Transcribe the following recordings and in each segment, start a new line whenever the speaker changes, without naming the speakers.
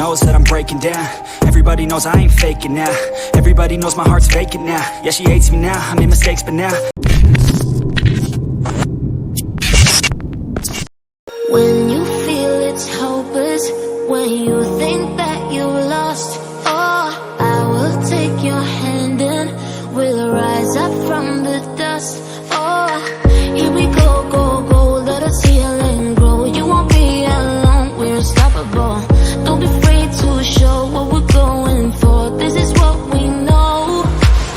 knows that I'm breaking down. Everybody knows I ain't faking now. Everybody knows my heart's vacant now. Yeah, she hates me now, I made mistakes but now.
When you feel it's hopeless, when you think that you lost, oh, I will take your hand and we'll rise up from the dust. Oh, here we go, go, go, let us heal and grow. You won't be alone, we're unstoppable. Don't be afraid to show what we're going for. This is what we know.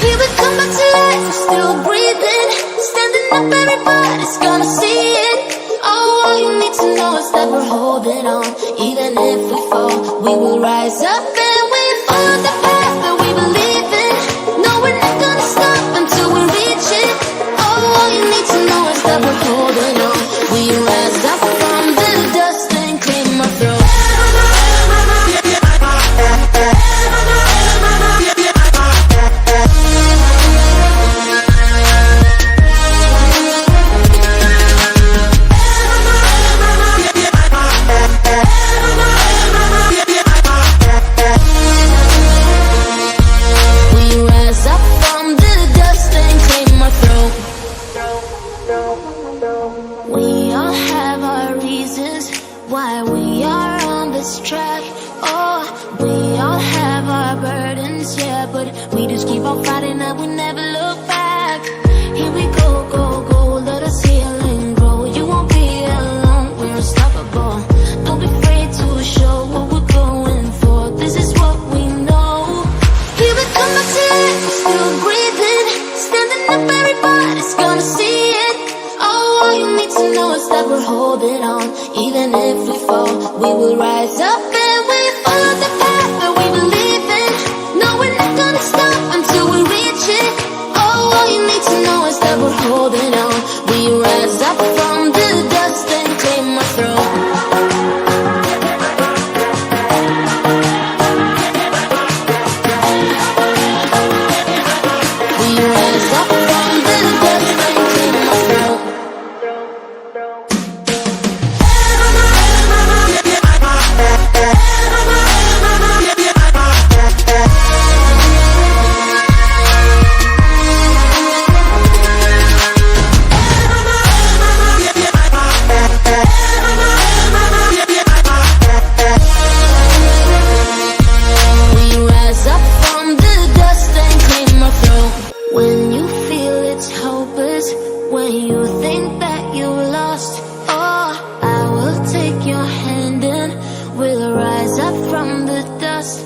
Here we come back to life, we're still breathing. Standing up, everybody's gonna see it. Oh, all you need to know is that we're holding on. Even if we fall, we will rise up and we follow the path that we believe in. No, we're not gonna stop until we reach it. Oh, all you need to know is that we're holding on. We rise up from the dust and clean my throat. We all have our reasons why we are on this track. Oh, we all have our burdens, yeah, but we just keep on fighting and we never look back. Here we go, go, go, let us heal and grow. You won't be alone, we're unstoppable. Don't be afraid to show what we're going for. This is what we know. Here we come back to life, we're still breathing. Standing up, everybody's gonna see it. All you need to know is that we're holding on. Even if we fall, we will rise up and we follow the path that we believe in. No, we're not gonna stop until we reach it. All you need to know is that we're holding on. We rise up from the dust and claim my throne. When you feel it's hopeless, when you think that you lost, oh, I will take your hand and we'll rise up from the dust.